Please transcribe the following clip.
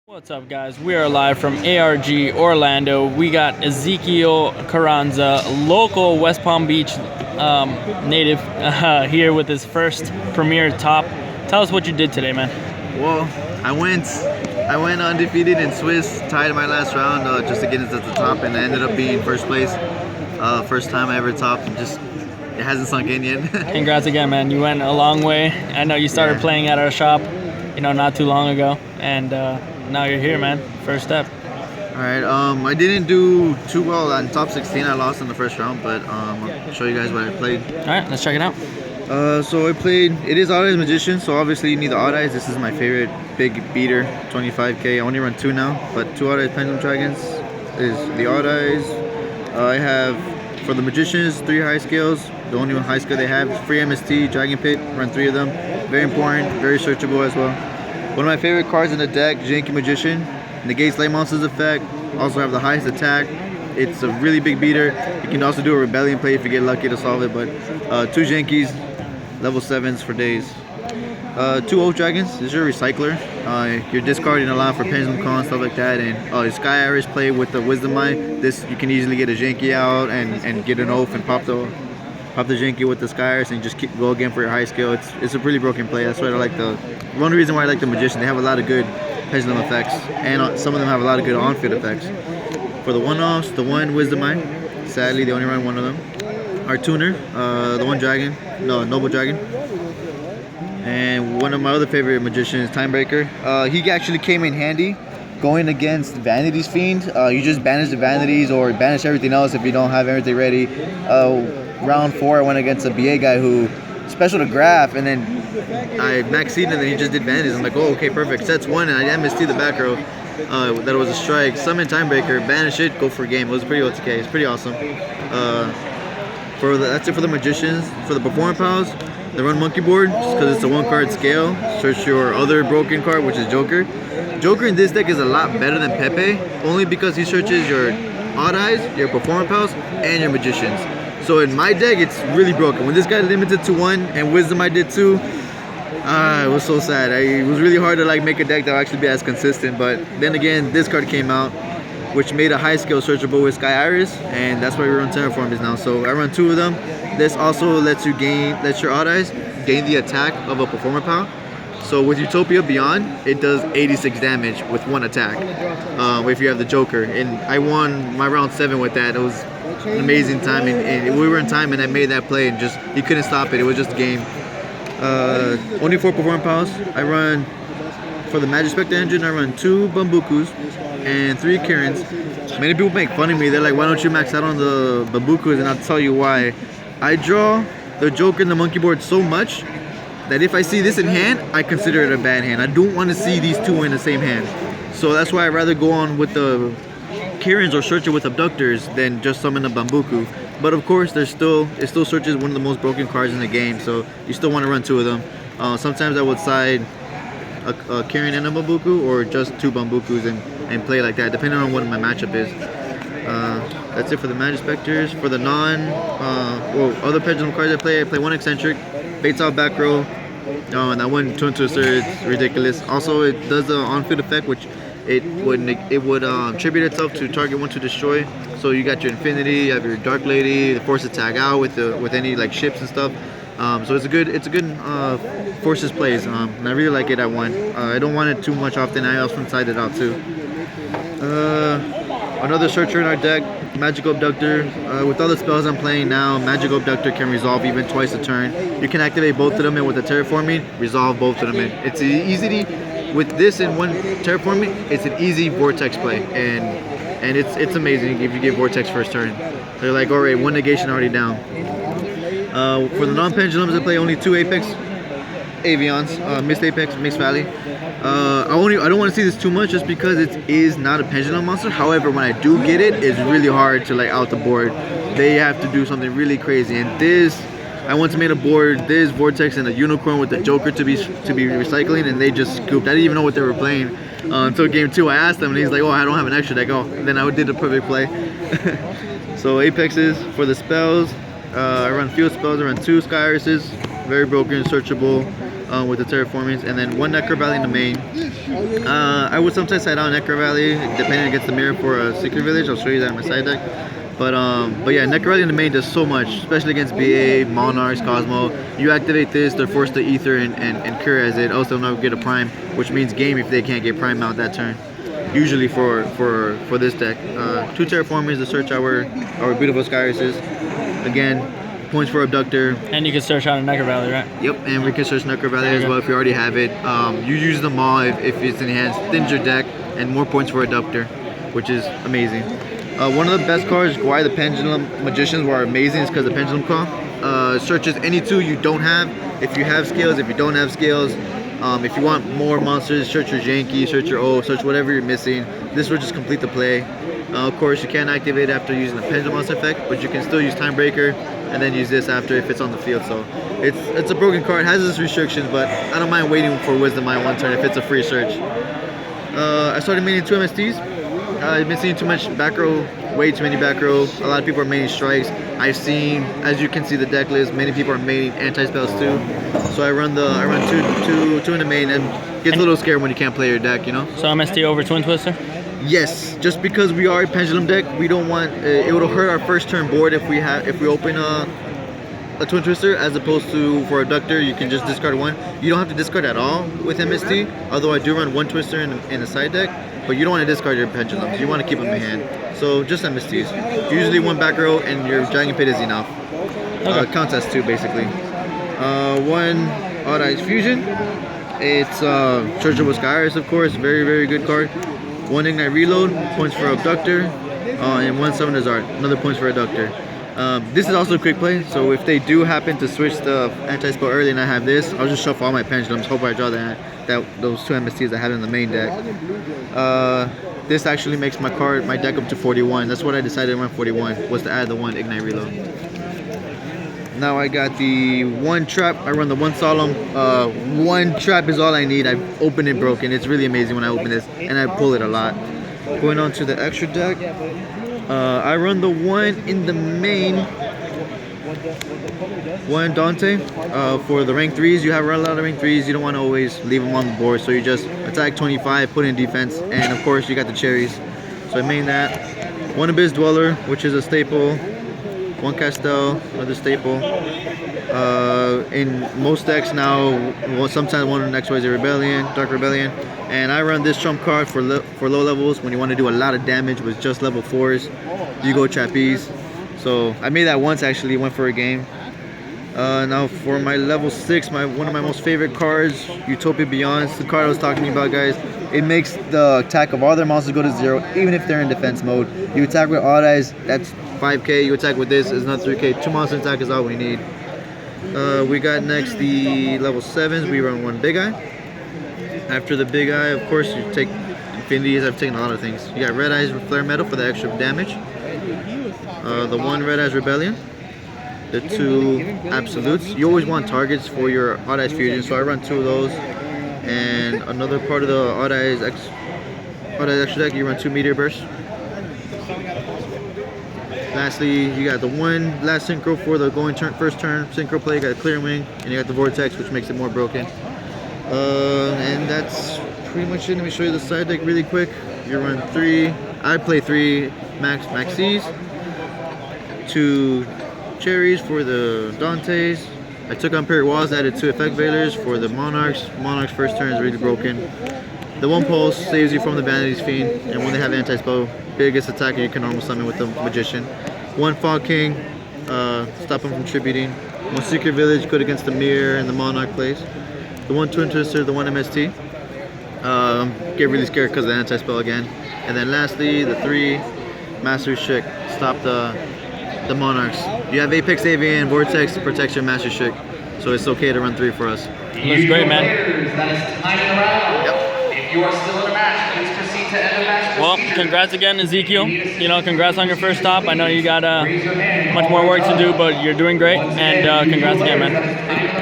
What's up, guys? We are live from ARG Orlando. We got Ezequiel Carranza, local West Palm Beach native, here with his first premier top. Tell us what you did today, man. Well, I went undefeated in Swiss, tied my last round just to get into the top, and I ended up being first place. First time I ever topped, and just it hasn't sunk in yet. Congrats again, man. You went a long way. I know you started playing at our shop, not too long ago, and now you're here, man. First step. All right. I didn't do too well on top 16. I lost in the first round, but I'll show you guys what I played. All right, let's check it out. So I played. It is Odd Eyes Magician, so obviously you need the Odd Eyes. This is my favorite big beater, 25K. I only run 2 now, but 2 Odd Eyes Pendulum Dragons is the Odd Eyes. I have for the Magicians 3 high scales. The only high scale they have is free MST, Dragon Pit. Run 3 of them. Very important, very searchable as well. One of my favorite cards in the deck, Janky Magician. Negates Light Monsters effect. Also have the highest attack. It's a really big beater. You can also do a Rebellion play if you get lucky to solve it. But 2 Jankies, level 7s for days. 2 Oath Dragons. This is your recycler. You're discarding a lot for Pendulum Con, stuff like that. And your Sky Iris play with the Wisdom Eye. This you can easily get a Janky out and get an Oath and pop the Janky with the Sky Iris and just go again for your high scale. It's a pretty broken play. That's why I like the one reason why I like the Magician. They have a lot of good Pendulum effects, and some of them have a lot of good on-fit effects. For the one-offs, the 1 Wisdom Eye. Sadly, they only run 1 of them. Our Tuner, the 1 Dragon, Noble Dragon. And one of my other favorite Magicians, Timebreaker. He actually came in handy going against Vanity's Fiend. You just banish the Vanities or banish everything else if you don't have everything ready. Round 4, I went against a BA guy who special to graph, and then I maxed and then he just did Vanities. I'm like, oh, okay, perfect. Sets 1, and I MST the back row. That was a strike. Summon Timebreaker, banish it, go for a game. It was pretty OTK. It's pretty awesome. That's it for the Magicians. For the Performance Pals, they run Monkey Board just because it's a 1-card scale. Search your other broken card, which is Joker. Joker in this deck is a lot better than Pepe, only because he searches your Odd Eyes, your Performance Pals, and your Magicians. So in my deck, it's really broken. When this guy limited to 1 and Wisdom I did 2, it was so sad. It was really hard to make a deck that would actually be as consistent. But then again, this card came out, which made a high scale searchable with Sky Iris, and that's why we run Terraformers now. So I run 2 of them. This also lets your Odd Eyes gain the attack of a Performer Pal. So with Utopia Beyond, it does 86 damage with 1 attack. If you have the Joker, and I won my round 7 with that. It was an amazing time, and we were in time, and I made that play, and you couldn't stop it. It was just a game. Only 4 Performance Pals. I run for the Majespecter engine. I run 2 Bambukus and 3 Karens. Many people make fun of me. They're like, "Why don't you max out on the Bambukus?" And I'll tell you why. I draw the Joker and the Monkey Board so much that if I see this in hand, I consider it a bad hand. I don't want to see these 2 in the same hand. So that's why I'd rather go on with the Karens or search it with Abductors than just summon a Bambuku. But of course, it still searches one of the most broken cards in the game, so you still want to run 2 of them. Sometimes I would side a Karen and a Bambuku, or just 2 Bambukus and play like that, depending on what my matchup is. That's it for the Majespecters. For the other Pendulum cards I play 1 Eccentric, baits out back row, and that 1 2 into a third. It's ridiculous. Also, it does the on-field effect, which it would tribute itself to target 1 to destroy. So you got your Infinity, you have your Dark Lady, the Force Attack out with any ships and stuff. So it's a good Forces plays, and I really like it at 1. I don't want it too much often. I also side it out too. Another searcher in our deck, Magical Abductor. With all the spells I'm playing now, Magical Abductor can resolve even twice a turn. You can activate both of them, and with the Terraforming, resolve both of them in. It's easy with this in 1 Terraforming. It's an easy Vortex play, and it's amazing if you get Vortex first turn. They're like, all right, 1 negation already down. For the non-pendulums, I play only 2 Apex Avions, Mist Apex, Mixed Valley. I don't want to see this too much just because it is not a pendulum monster. However, when I do get it, it's really hard to out the board. They have to do something really crazy, and this, I once made a board, this Vortex and a Unicorn with the Joker to be recycling, and they just scooped. I didn't even know what they were playing until game 2. I asked them, and he's like, "Oh, I don't have an extra deck." Oh, then I did the perfect play. So Apexes for the spells. I run field spells. I run 2 Sky Irises, very broken, searchable. with the terraformings, and then one Necro Valley in the main. I would sometimes side out Necro Valley depending against the mirror for a secret village. I'll show you that in my side deck. But yeah, Necro Valley in the main does so much, especially against BA, Monarchs, Cosmo. You activate this, they're forced to Ether and Cure as it. Also, they'll never get a Prime, which means game if they can't get Prime out that turn. Usually for this deck. 2 terraformers to search our beautiful Skyrises. Again, points for Abductor. And you can search out a Necro Valley, right? Yep, and we can search Necro Valley as well if you already have it. You use them all if it's enhanced, thins your deck, and more points for Abductor, which is amazing. One of the best cards, why the Pendulum Magicians were amazing, is because the Pendulum Call searches any 2 you don't have. If you have scales, if you don't have scales, if you want more monsters, search your Janky, search your O, search whatever you're missing. This will just complete the play. Of course, you can't activate after using the Pendulum Monster effect, but you can still use Time Breaker and then use this after if it's on the field. So it's a broken card, has its restrictions, but I don't mind waiting for Wisdom Eye one turn if it's a free search. I started maining 2 MSTs. I've been seeing too much back row, way too many back row. A lot of people are maining strikes. I've seen, as you can see the deck list, many people are maining anti-spells too. So I run two in the main, and gets a little scared when you can't play your deck, you know? So MST over Twin Twister? Yes, just because we are a Pendulum deck, we don't want, it will hurt our first turn board if we open a Twin Twister, as opposed to for Abductor, you can just discard 1. You don't have to discard at all with MST, although I do run 1 Twister in a side deck, but you don't want to discard your Pendulums, you want to keep them in hand. So just MSTs. Usually 1 back row and your Dragon Pit is enough. Okay. Counts as 2 basically. 1 Odd Eyes Fusion. It's Church of Osiris, of course, very good card. 1 Ignite Reload, points for Abductor, and 1 Summon Art, another points for Abductor. This is also a quick play, so if they do happen to switch the anti-spell early and I have this, I'll just shuffle all my Pendulums, hope I draw those 2 MSTs I have in the main deck. This actually makes my deck up to 41. That's what I decided to run 41, was to add the 1 Ignite Reload. Now I got the 1 Trap, I run the 1 Solemn. 1 Trap is all I need. I've opened it broken. It's really amazing when I open this, and I pull it a lot. Going on to the extra deck. I run the 1 in the main, 1 Dante. For the rank 3s, you have run a lot of rank 3s. You don't want to always leave them on the board, so you just attack 25, put in defense, and of course you got the cherries. So I main that. 1 Abyss Dweller, which is a staple. 1 Castel, another staple. In most decks now, well, sometimes 1 XYZ Rebellion, Dark Rebellion, and I run this trump card for low levels when you want to do a lot of damage with just level 4s. You go Trapeze. So I made that once actually, went for a game. Now for my level 6, one of my most favorite cards, Utopia Beyond. It's the card I was talking about, guys. It makes the attack of all their monsters go to 0, even if they're in defense mode. You attack with Odd Eyes, that's 5k. You attack with this, is another 3k. 2 monster attack is all we need. We got next the level 7s. We run 1 Big Eye. After the Big Eye, of course, you take Infinities. I've taken a lot of things. You got Red Eyes Flare Metal for the extra damage. The 1 Red Eyes Rebellion. The 2 Absolutes. You always want targets for your Odd Eyes Fusion, so I run 2 of those. And another part of the Odd Eyes extra deck, you run 2 Meteor Bursts. Lastly, you got the 1 last synchro for the first turn synchro play. You got a Clear Wing, and you got the Vortex, which makes it more broken. And that's pretty much it. Let me show you the side deck really quick. You run 3. I play 3 Maxis, 2 Cherries for the Dantes. I took on Period Walls, added 2 Effect Veilers for the Monarchs. Monarch's first turn is really broken. The 1 Pulse saves you from the Vanity's Fiend, and when they have anti-spell, biggest attacker you can normal summon with the Magician. 1 Fog King, stop him from tributing. 1 Secret Village, good against the Mirror and the Monarch plays. The 1 Twin Twister, the 1 MST. Get really scared because of the anti-spell again. And then lastly, the 3 Master Shik, stop the Monarchs. You have Apex Avian, Vortex to protect your Master Shik, so it's okay to run 3 for us. Looks great, man. That is time in the round. Yep. If you are still in a match, please proceed to end the match. Well, congrats again, Ezequiel. You know, congrats on your first stop. I know you got much more work to do, but you're doing great, and congrats again, man.